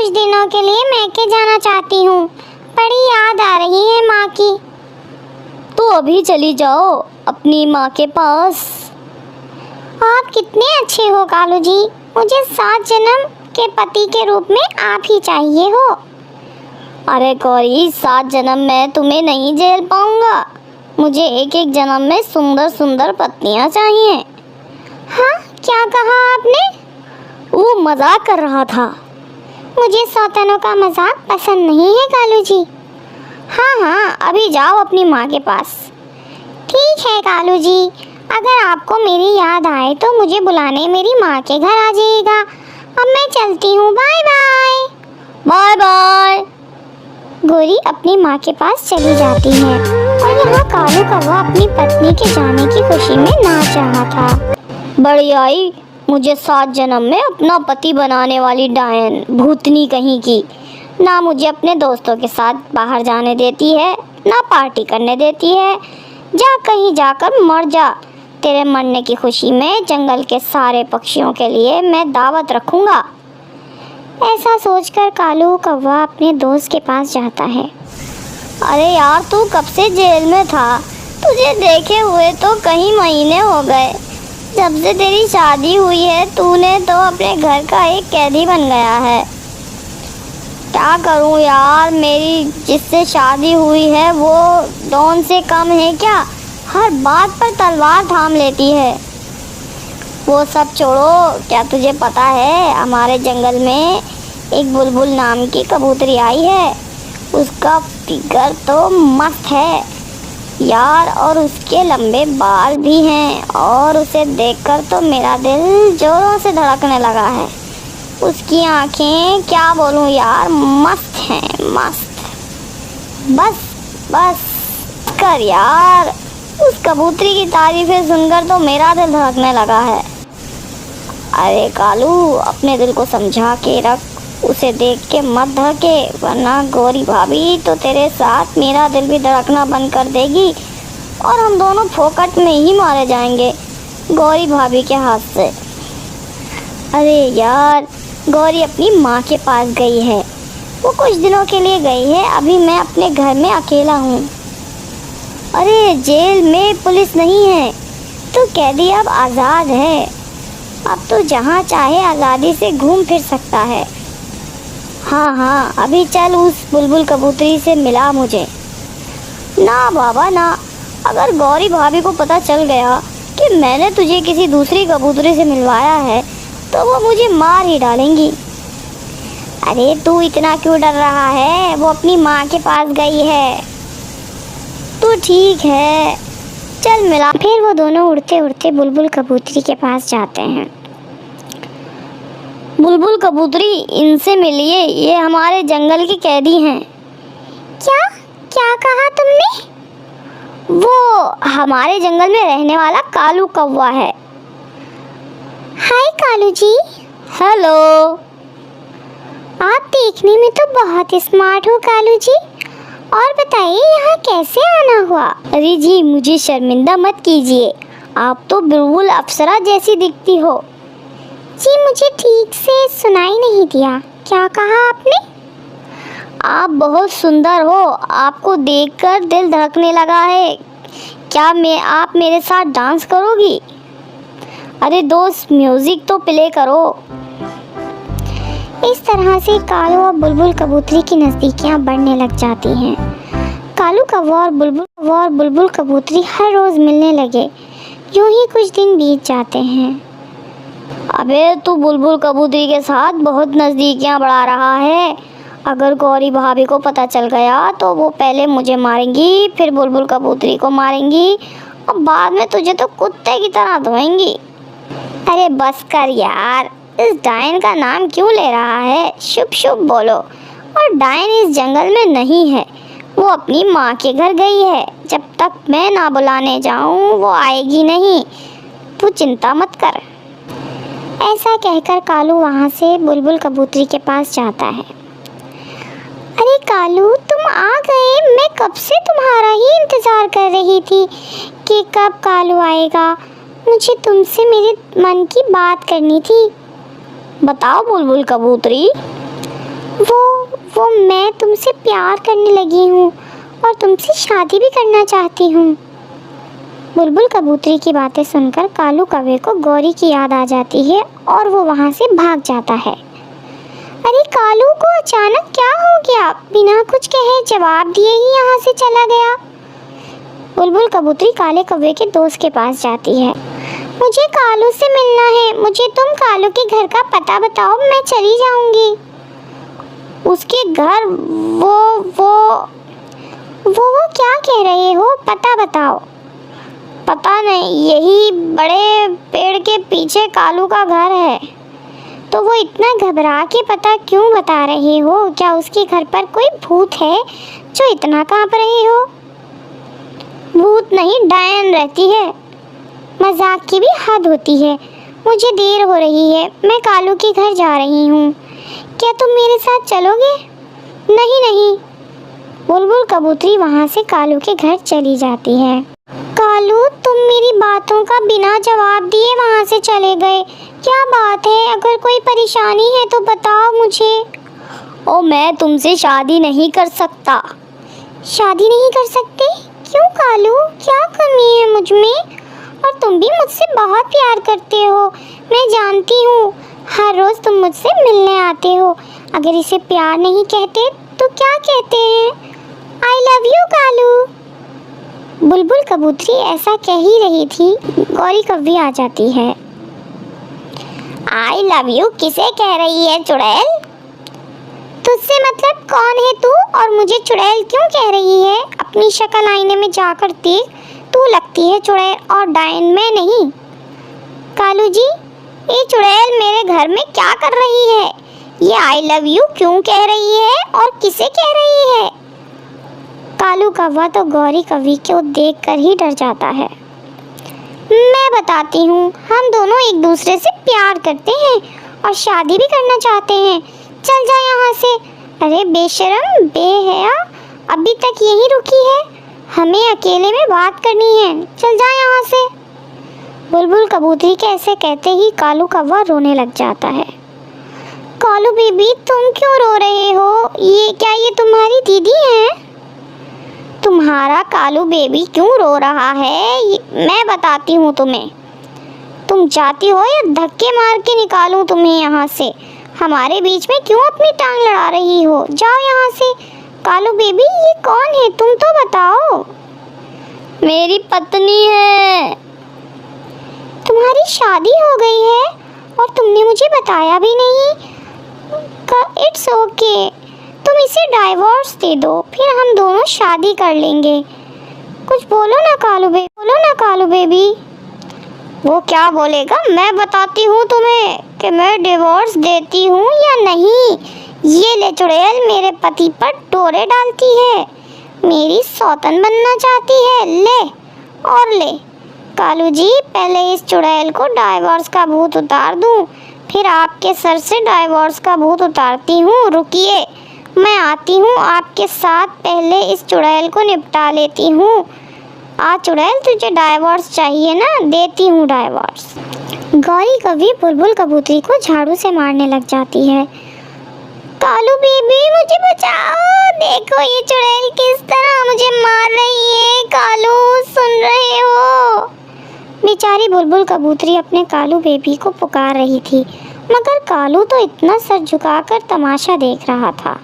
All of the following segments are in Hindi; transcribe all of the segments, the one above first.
कुछ दिनों के लिए मैके जाना चाहती हूँ। बड़ी याद आ रही है माँ की। तो अभी चली जाओ अपनी माँ के पास। आप कितने अच्छे हो कालू जी। मुझे 7 जन्म के पति के रूप में आप ही चाहिए हो। अरे गौरी, 7 जन्म में तुम्हें नहीं झेल पाऊंगा। मुझे एक एक जन्म में सुंदर सुंदर पत्नियां चाहिए। हाँ, क्या कहा आपने? वो मजाक कर रहा था। मुझे सौतनों का मजाक पसंद नहीं है कालू जी। हाँ, अभी जाओ अपनी माँ के पास। ठीक है कालू जी, अगर आपको मेरी याद आए तो मुझे बुलाने मेरी माँ के घर आ जाइएगा। अब मैं चलती हूँ, bye bye. Bye bye. Gauri अपनी माँ के पास चली जाती है और यहाँ कालू कौवा अपनी पत्नी के जाने की खुशी में नाच रहा था। बड़ी आई, मुझे 7 जन्म में अपना पति बनाने वाली डायन भूतनी कहीं की ना मुझे अपने दोस्तों के साथ बाहर जाने देती है, ना पार्टी करने देती है। जा कहीं जाकर मर जा। तेरे मरने की खुशी में जंगल के सारे पक्षियों के लिए मैं दावत रखूंगा। ऐसा सोचकर कालू कौवा अपने दोस्त के पास जाता है। अरे यार, तू कब से जेल में था? तुझे देखे हुए तो कई महीने हो गए। जब से तेरी शादी हुई है तूने तो अपने घर का एक कैदी बन गया है। क्या करूं यार, मेरी जिससे शादी हुई है वो डॉन से कम है क्या? हर बात पर तलवार थाम लेती है। वो सब छोड़ो, क्या तुझे पता है हमारे जंगल में एक बुलबुल नाम की कबूतरी आई है। उसका फिगर तो मस्त है यार, और उसके लंबे बाल भी हैं, और उसे देखकर तो मेरा दिल जोरों से धड़कने लगा है। उसकी आंखें क्या बोलूं यार, मस्त हैं मस्त। बस कर यार, उस कबूतरी की तारीफें सुनकर तो मेरा दिल धड़कने लगा है। अरे कालू, अपने दिल को समझा के रख, उसे देख के मत धड़के, वरना गौरी भाभी तो तेरे साथ मेरा दिल भी धड़कना बंद कर देगी और हम दोनों फोकट में ही मारे जाएंगे गौरी भाभी के हाथ से। अरे यार, गौरी अपनी माँ के पास गई है। वो कुछ दिनों के लिए गई है। अभी मैं अपने घर में अकेला हूँ। अरे जेल में पुलिस नहीं है तो कैदी अब आज़ाद है। अब तो जहाँ चाहे आज़ादी से घूम फिर सकता है। हाँ, अभी चल उस बुलबुल कबूतरी से मिला मुझे। ना बाबा ना, अगर गौरी भाभी को पता चल गया कि मैंने तुझे किसी दूसरी कबूतरी से मिलवाया है तो वो मुझे मार ही डालेंगी। अरे तू इतना क्यों डर रहा है? वो अपनी माँ के पास गई है। तो ठीक है, चल मिला। फिर वो दोनों उड़ते उड़ते बुलबुल कबूतरी के पास जाते हैं। बुलबुल कबूतरी, इनसे मिलिए, ये हमारे जंगल के कैदी हैं। क्या कहा तुमने? वो हमारे जंगल में रहने वाला कालू कौवा है। हाय कालू जी। हेलो। आप देखने में तो बहुत स्मार्ट हो कालू जी। और बताइए, यहाँ कैसे आना हुआ? अरे जी, मुझे शर्मिंदा मत कीजिए, आप तो बिल्कुल अप्सरा जैसी दिखती हो। जी, मुझे ठीक से सुनाई नहीं दिया, क्या कहा आपने? आप बहुत सुंदर हो, आपको देखकर दिल धड़कने लगा है। क्या आप मेरे साथ डांस करोगी? अरे दोस्त, म्यूजिक तो प्ले करो। इस तरह से कालू और बुलबुल कबूतरी की नज़दीकियाँ बढ़ने लग जाती हैं। कालू कौवा और बुलबुल कबूतरी हर रोज़ मिलने लगे। यूं ही कुछ दिन बीत जाते हैं। अबे तू बुलबुल कबूतरी के साथ बहुत नज़दीकियाँ बढ़ा रहा है। अगर गौरी भाभी को पता चल गया तो वो पहले मुझे मारेंगी, फिर बुलबुल कबूतरी को मारेंगी और बाद में तुझे तो कुत्ते की तरह धोएंगी। अरे बस कर यार, इस डायन का नाम क्यों ले रहा है? शुभ शुभ बोलो। और डायन इस जंगल में नहीं है, वो अपनी माँ के घर गई है। जब तक मैं ना बुलाने जाऊँ वो आएगी नहीं, तू चिंता मत कर। ऐसा कहकर कालू वहाँ से बुलबुल कबूतरी के पास जाता है। अरे कालू, तुम आ गए। मैं कब से तुम्हारा ही इंतज़ार कर रही थी कि कब कालू आएगा। मुझे तुमसे मेरे मन की बात करनी थी। बताओ बुलबुल कबूतरी। वो मैं तुमसे प्यार करने लगी हूँ और तुमसे शादी भी करना चाहती हूँ। बुलबुल कबूतरी की बातें सुनकर कालू कौवे को गौरी की याद आ जाती है और वो वहाँ से भाग जाता है। अरे कालू को अचानक क्या हो गया? बिना कुछ कहे जवाब दिए ही यहाँ से चला गया। बुलबुल कबूतरी काले कौवे के दोस्त के पास जाती है। मुझे कालू से मिलना है, मुझे तुम कालू के घर का पता बताओ, मैं चली जाऊंगी। उसके घर वो क्या कह रहे हो? पता बताओ। पता नहीं, यही बड़े पेड़ के पीछे कालू का घर है। तो वो इतना घबरा के पता क्यों बता रहे हो? क्या उसके घर पर कोई भूत है जो इतना कांप रहे हो? भूत नहीं, डायन रहती है। मजाक की भी हद होती है। मुझे देर हो रही है, मैं कालू के घर जा रही हूँ। क्या तुम मेरे साथ चलोगे? नहीं। बुलबुल कबूतरी वहाँ से कालू के घर चली जाती है। कालू, तुम मेरी बातों का बिना जवाब दिए वहाँ से चले गए। क्या बात है? अगर कोई परेशानी है तो बताओ मुझे। ओ, मैं तुमसे शादी नहीं कर सकता। शादी नहीं कर सकते? क्यों कालू, क्या कमी है मुझ में? और तुम भी मुझसे बहुत प्यार करते हो, मैं जानती हूँ। हर रोज़ तुम मुझसे मिलने आते हो। अगर इसे प्यार नहीं कहते तो क्या कहते हैं? I love you Kalu. बुलबुल कबूतरी ऐसा कह ही रही थी, गौरी कौवी आ जाती है। आई लव यू किसे कह रही है चुड़ैल? तुझसे मतलब कौन है तू और मुझे चुड़ैल क्यों कह रही है? अपनी शक्ल आईने में जाकर देख, तू लगती है चुड़ैल और डायन मैं नहीं। कालू जी, ये चुड़ैल मेरे घर में क्या कर रही है? ये आई लव यू क्यों कह रही है और किसे कह रही है? कालू कौवा तो गौरी कौवी को देखकर ही डर जाता है। मैं बताती हूँ, हम दोनों एक दूसरे से प्यार करते हैं और शादी भी करना चाहते हैं। चल जा यहाँ से। अरे बेशरम, बेहया, अभी तक यहीं रुकी है? हमें अकेले में बात करनी है, चल जा यहाँ से। बुलबुल कबूतरी के ऐसे कहते ही कालू कौवा रोने लग जाता है। कालू बेबी, तुम क्यों रो रहे हो? ये तुम्हारी दीदी है? तुम्हारा कालू बेबी क्यों रो रहा है? मैं बताती हूँ तुम्हें। तुम जाती हो या धक्के मार के निकालूं तुम्हें यहाँ से? हमारे बीच में क्यों अपनी टांग लड़ा रही हो? जाओ यहाँ से। कालू बेबी, ये कौन है? तुम तो बताओ। मेरी पत्नी है। तुम्हारी शादी हो गई है और तुमने मुझे बताया भी नहीं। इट्स ओके, तुम इसे डाइवोर्स दे दो, फिर हम दोनों शादी कर लेंगे। कुछ बोलो ना कालू बेबी। वो क्या बोलेगा? मैं बताती हूँ तुम्हें कि मैं डिवोर्स देती हूँ या नहीं। ये ले चुड़ैल मेरे पति पर डोरे डालती है, मेरी सौतन बनना चाहती है। ले और ले। कालू जी, पहले इस चुड़ैल को डाइवोर्स का भूत उतार दूँ, फिर आपके सर से डाइवोर्स का भूत उतारती हूँ। रुकिए, मैं आती हूँ आपके साथ। पहले इस चुड़ैल को निपटा लेती हूँ। आ चुड़ैल, तुझे डाइवोर्स चाहिए ना? देती हूँ डाइवोर्स। गौरी कौवी बुलबुल कबूतरी को झाड़ू से मारने लग जाती है। कालू बेबी, मुझे बचाओ। देखो ये चुड़ैल किस तरह मुझे मार रही है। कालू, सुन रहे हो? बेचारी बुलबुल कबूतरी अपने कालू बेबी को पुकार रही थी, मगर कालू तो इतना सर झुकाकर तमाशा देख रहा था।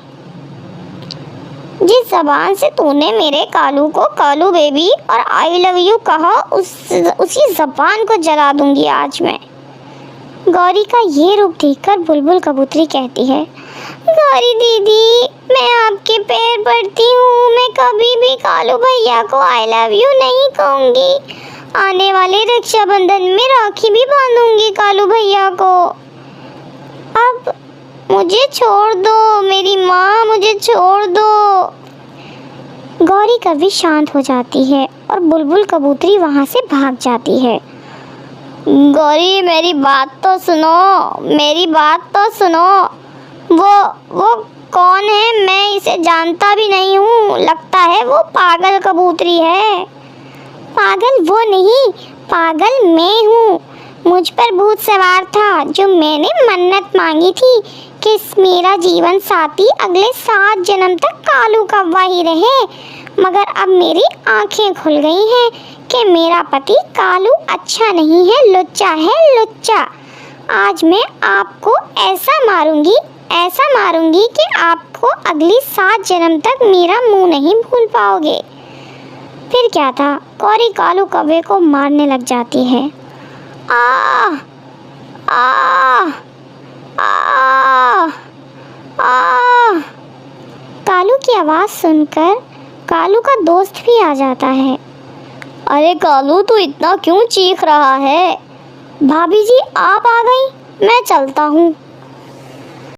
जिस जबान से तूने मेरे कालू को कालू बेबी और आई लव यू कहा, उसी जबान को जला दूंगी आज मैं। गौरी का ये रूप देखकर बुलबुल कबूतरी कहती है, गौरी दीदी, मैं आपके पैर पड़ती हूँ। मैं कभी भी कालू भैया को आई लव यू नहीं कहूँगी। आने वाले रक्षाबंधन में राखी भी बांधूंगी कालू भैया को। अब मुझे छोड़ दो, मेरी माँ, मुझे छोड़ दो। गौरी कभी शांत हो जाती है और बुलबुल कबूतरी वहाँ से भाग जाती है। गौरी, मेरी बात तो सुनो। वो कौन है? मैं इसे जानता भी नहीं हूँ। लगता है वो पागल कबूतरी है। पागल वो नहीं, पागल मैं हूँ। मुझ पर भूत सवार था, जो मैंने मन्नत मांगी थी कि मेरा जीवन साथी अगले 7 जन्म तक कालू कौवा ही रहे, मगर अब मेरी आंखें खुल गई हैं कि मेरा पति कालू अच्छा नहीं है, लुच्चा है, लुच्चा। आज मैं आपको ऐसा मारूंगी कि आपको अगली 7 जन्म तक मेरा मुंह नहीं भूल पाओगे। फिर क्या था, कौरी कालू कौवे को मारने लग जाती है। आ आ आ आ कालू की आवाज़ सुनकर कालू का दोस्त भी आ जाता है। अरे कालू, तू इतना क्यों चीख रहा है? भाभी जी आप आ गई, मैं चलता हूँ।